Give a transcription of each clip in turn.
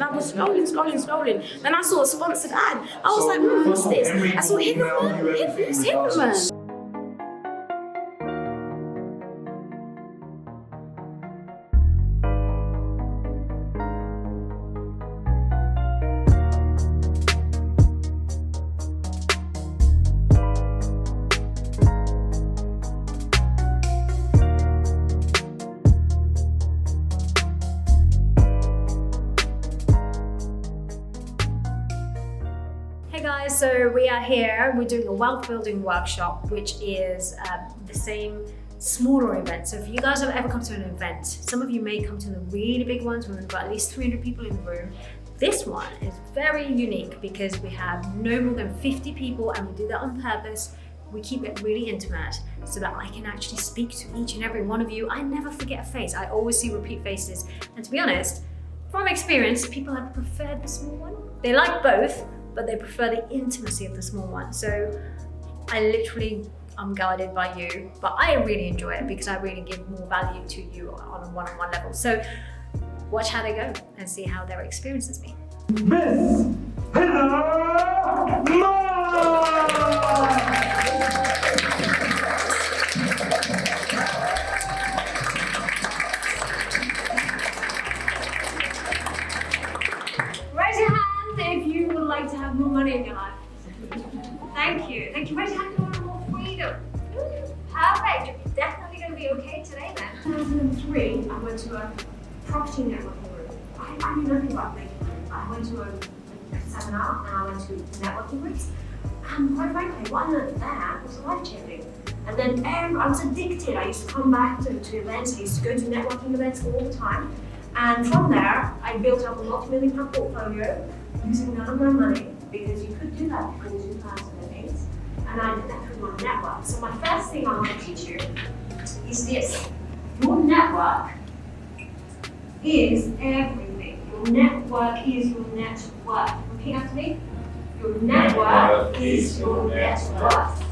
and I was scrolling. Then I saw a sponsored ad. I was like, what's this? I saw Hither. Hey guys, so we are here, we're doing a wealth building workshop, which is the same smaller event. So if you guys have ever come to an event, some of you may come to the really big ones where we've got at least 300 people in the room. This one is very unique because we have no more than 50 people, and we do that on purpose. We keep it really intimate so that I can actually speak to each and every one of you. I never forget a face. I always see repeat faces. And to be honest, from experience, people have preferred the small one. They like both, but they prefer the intimacy of the small one. So I'm guided by you, but I really enjoy it because I really give more value to you on a one-on-one level. So watch how they go and see how their experience has been. Miss Hither Mann! Raise your hand if you would like to have more money in your life. Thank you. Raise your hand if you want more freedom. Perfect. You're definitely going to be okay today then. In 2003, I went to a property networking group. I knew nothing about making money. I went to a seminar and I went to networking groups. And quite frankly, what I learned there was life-changing. And then I was addicted. I used to come back to events. I used to go to networking events all the time. And from there, I built up a multi-million-pound portfolio using none of my money, because you could do that before 2008. And I did that through my network. So my first thing I want to teach you is this. Your network is everything. Your network is your net worth. Repeat after me. Your network is your net worth.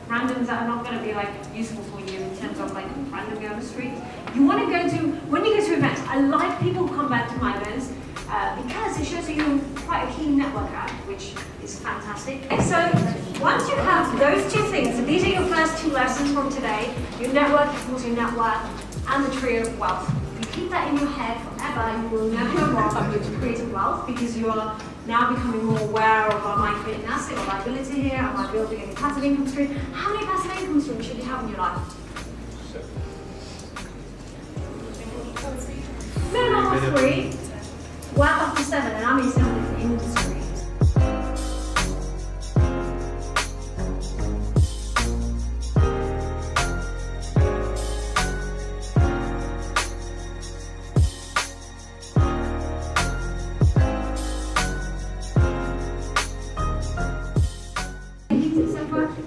Randoms that are not going to be useful for you in terms of randomly on the street. You want to go to, when you go to events, I like people who come back to my events because it shows that you're quite a keen networker, which is fantastic. So once you have those two things, so these are your first two lessons from today, your network equals your net worth and the tree of wealth. You keep that in your head forever, you will never go wrong with creating wealth because you are now becoming more aware of, am I creating an asset or liability here? Am I building any passive income stream? How many passive income streams should you have in your life? Minimum of 3, work up to 7, and I'm in 7 different industries.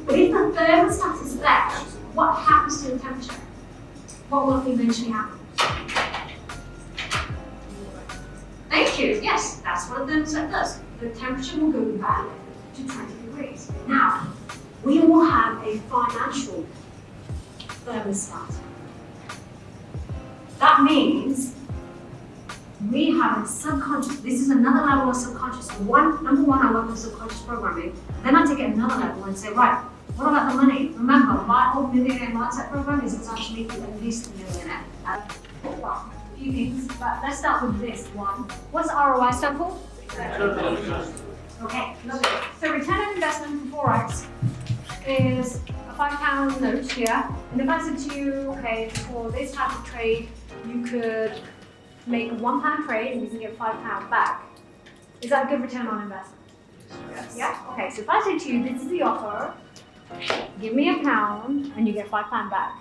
But if the thermostat is there, what happens to the temperature? What will eventually happen? Thank you. Yes, that's what the thermostat does. The temperature will go back to 20 degrees. Now, we all have a financial thermostat. That means we have a subconscious, this is another level of subconscious. Number one, I work with subconscious programming. Then I take it another level and say, right, what about the money? Remember, my old millionaire mindset program is actually for at least a millionaire. Well, a few things, but let's start with this one. What's ROI stand for? Okay, lovely. So return on investment for Forex is a £5 note here. And if I said to you, okay, for this type of trade, you could make a £1 trade and you can get £5 back. Is that a good return on investment? Yeah? Okay, so if I say to you, this is the offer, give me £1 and you get £5 back.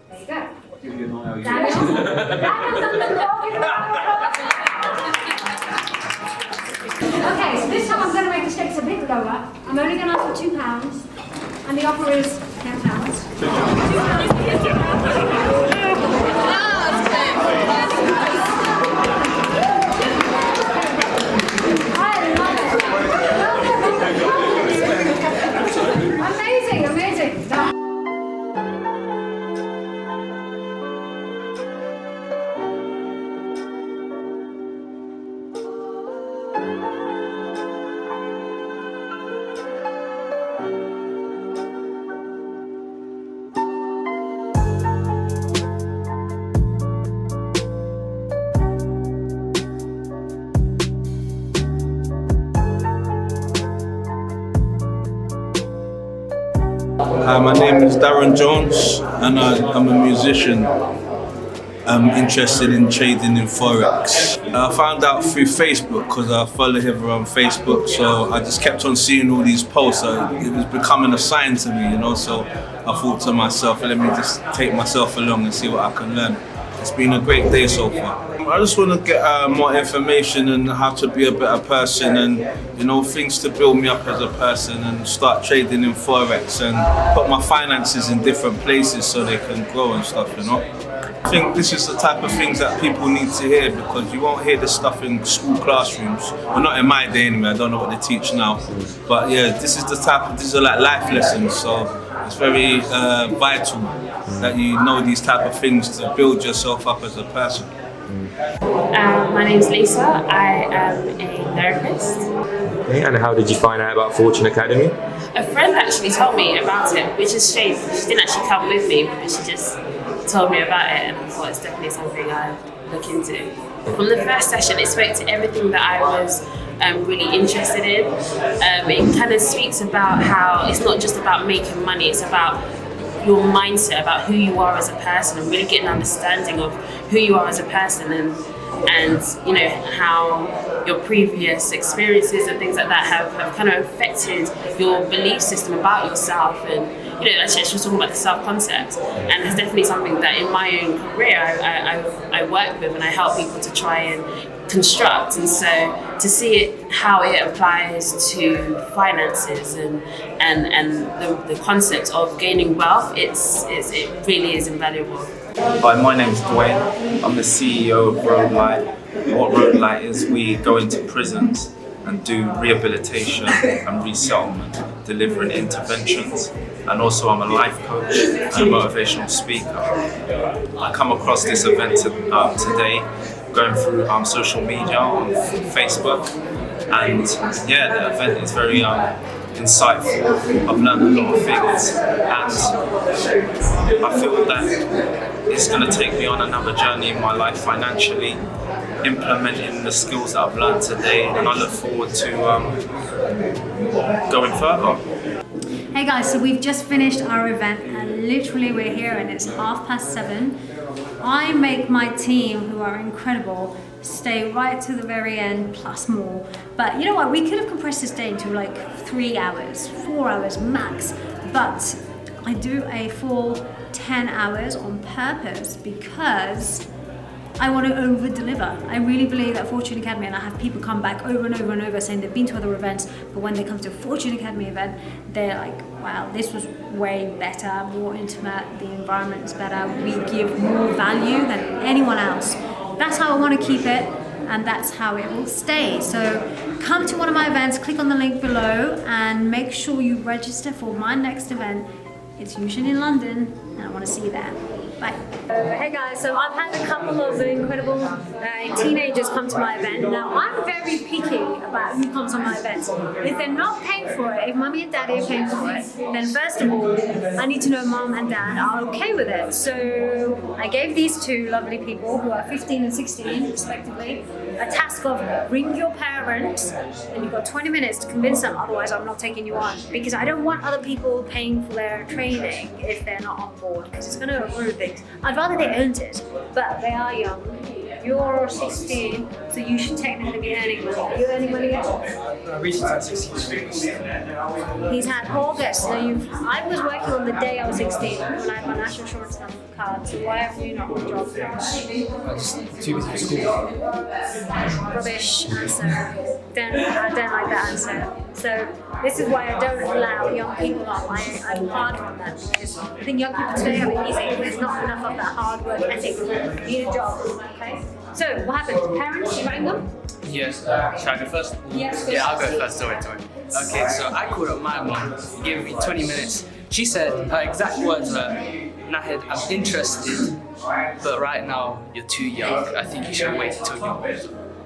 There you go. Daniel? Daniel's on the Okay, so this time I'm going to make the stakes a bit lower. I'm only going to ask for £2 and the offer is £10. Amazing, amazing. Hi, my name is Darren Jones and I'm a musician. I'm interested in trading in Forex. I found out through Facebook because I follow Hither on Facebook, so I just kept on seeing all these posts. So it was becoming a sign to me, you know, so I thought to myself, let me just take myself along and see what I can learn. It's been a great day so far. I just want to get more information on how to be a better person and, you know, things to build me up as a person and start trading in Forex and put my finances in different places so they can grow and stuff, you know. I think this is the type of things that people need to hear because you won't hear this stuff in school classrooms. Well, not in my day anyway, I don't know what they teach now. But yeah, these are like life lessons, so it's very vital that you know these type of things to build yourself up as a person. My name's Lisa, I am a therapist. Okay, and how did you find out about Fortune Academy? A friend actually told me about it, which is a shame. She didn't actually come with me, but she just told me about it and I thought it's definitely something I'd look into. From the first session, it spoke to everything that I was really interested in. It kind of speaks about how it's not just about making money, it's about your mindset, about who you are as a person and really get an understanding of who you are as a person and you know how your previous experiences and things like that have kind of affected your belief system about yourself. And you know, she was talking about the self-concept, and it's definitely something that in my own career I work with and I help people to try and construct. And so to see it, how it applies to finances and the concept of gaining wealth, it really is invaluable. Hi, my name's Dwayne. I'm the CEO of Road Light. What Road Light is, we go into prisons and do rehabilitation and resettlement, delivering interventions. And also I'm a life coach and a motivational speaker. I come across this event today, going through social media on Facebook, and yeah, the event is very insightful. I've learned a lot of things, and I feel that it's going to take me on another journey in my life financially, implementing the skills that I've learned today, and I look forward to going further. Hey guys, so we've just finished our event and literally we're here and it's 7:30. I make my team, who are incredible, stay right to the very end plus more. But you know what, we could have compressed this day into like 3 hours, 4 hours max, but I do a full 10 hours on purpose because I want to over deliver. I really believe that Fortune Academy, and I have people come back over and over and over saying they've been to other events, but when they come to a Fortune Academy event, they're like, wow, this was way better, more intimate, the environment is better, we give more value than anyone else. That's how I want to keep it, and that's how it will stay. So come to one of my events, click on the link below, and make sure you register for my next event. It's usually in London, and I want to see you there. Bye. Hey guys, so I've had a couple of incredible teenagers come to my event. Now I'm very picky about who comes on my events. If they're not paying for it, if mommy and daddy are paying for it, then first of all, I need to know mom and dad are okay with it. So I gave these two lovely people who are 15 and 16 respectively a task of bring your parents, and you've got 20 minutes to convince them, otherwise I'm not taking you on, because I don't want other people paying for their training if they're not on board, because it's going to ruin things. I'd rather they earned it, but they are young You're 16, so you should technically be earning money. Are you earning money yet? I recently turned 16. He's had August. So I was working on the day I was 16 when I had my national insurance card. So why have you not got a job? I was just too busy for school. Rubbish answer. I don't like that answer. So this is why I don't allow young people up. I'm hard on them because I think young people today have it easy. There's not enough of that hard work ethic. You need a job. Okay. So what happened? Parents, you rang them? Yes. Should I go first? Yes. Yeah, I'll go first. Sorry. Okay, so I called up my mom. She gave me 20 minutes. She said her exact words were, "Nahid, I'm interested, but right now you're too young. I think you should wait until you're older."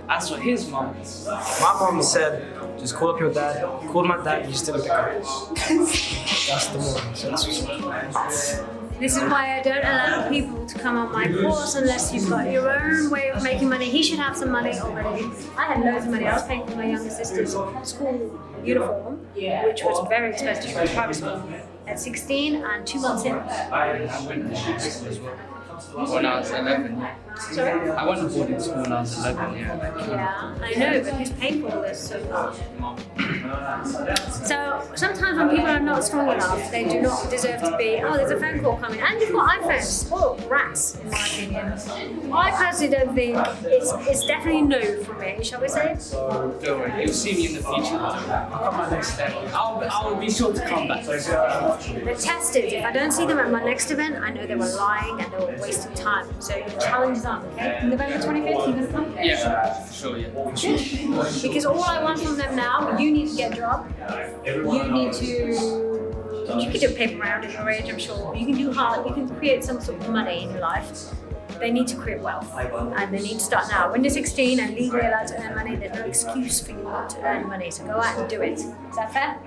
As for his mom, My mom said, just call up your dad. Called my dad, he just didn't pick up. That's the morning, so that's what's up. This is why I don't allow people to come on my course unless you've got your own way of making money. He should have some money already. I had loads of money. I was paying for my younger sister's school uniform, which was very expensive for a private school, at 16 and 2 months in. I went to school as well. When I was 11. Sorry? I went to boarding school when I was 11, yeah. Yeah, I know, but who's paying for all this so far? So sometimes when people are not strong enough, they do not deserve to be, oh, there's a phone call coming. And you've got iPhones, spoiled rats, in my opinion. I personally don't think it's definitely no for me, shall we say? Don't worry, you'll see me in the future. I'll come my next day. I'll be sure to come back. They're tested. If I don't see them at my next event, I know they were lying and they were wasting time. So your challenge is on, okay? November 25th, you're going to come? Yeah, for sure, yeah. Because all I want from them now, you need to get a job. You need to, you can do a paper round at your age, I'm sure. You can do hard, you can create some sort of money in your life. They need to create wealth and they need to start now. When you're 16 and legally allowed to earn money, there's no excuse for you not to earn money. So go out and do it. Is that fair?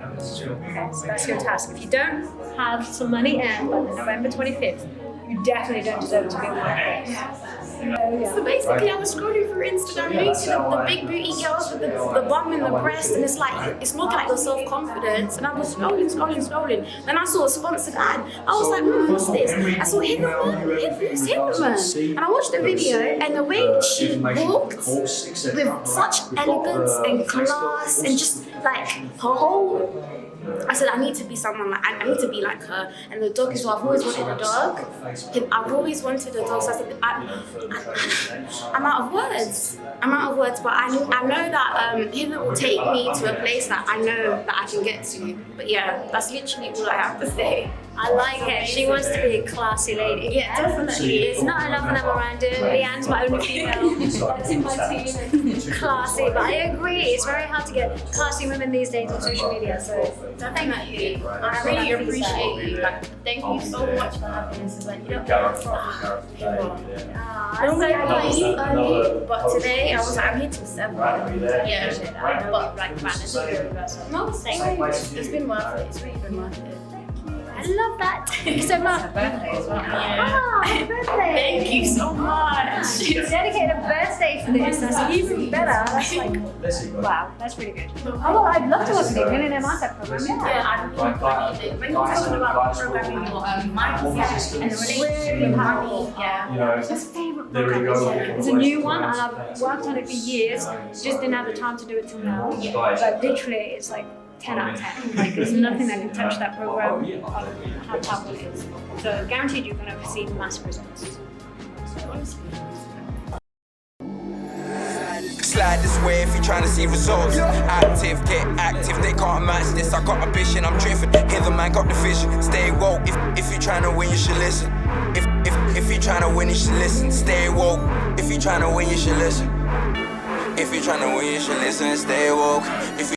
Okay, so that's your task. If you don't have some money earned by November 25th, you definitely don't deserve to be on my course. So basically, I was scrolling through Instagram, you see the big booty girls with the bum and the breast, and it's like it's looking like your self-confidence. And I was scrolling. Then I saw a sponsored ad. I was like, what's this? I saw Hither. And I watched the video, and the way she walked with such elegance and class, and just like her whole. I said, I need to be someone like, I need to be like her. And the dog as well, I've always wanted a dog. I've always wanted a dog, so I said, I'm out of words. But I know that Hither will take me to a place that I know that I can get to. But yeah, that's literally all I have to say. I like her. She wants to be a classy lady. Yeah, definitely. There's not enough of them around her. Leanne's my only female that's in my team. Classy, but I agree. It's very hard to get classy women these days on social media. So Definitely. I really appreciate you. Like, thank you so much for having this event. You don't know normally I leave early, but today I was like, I'm here till 7. Yeah, but like, man, it's no, it's been worth it. It's really been worth it. I love that. Thank you so much. Happy birthday. Thank you so much. You dedicated a birthday for this. That's even better. That's like, wow, that's really good. Oh, well, I'd love to work with you. Millionaire Master program. Yeah, I really appreciate it. When you're talking about programming your mindset and the relationship with Harry, yeah. It's my favourite program. It's a new one, and I've worked on it for years. Just didn't have the time to do it till now. But literally, it's like 10 out of 10. Like, there's nothing that can touch that program on how powerful it is. So guaranteed you're going to see massive results. Slide this way if you're trying to see results. Active, get active, they can't match this. I got ambition, I'm driven. Hither man got the vision. Stay woke. If you're trying to win, you should listen. If you're trying to win, you should listen. Stay woke. If you're trying to win, you should listen. If you're trying to win, you should listen. Stay woke.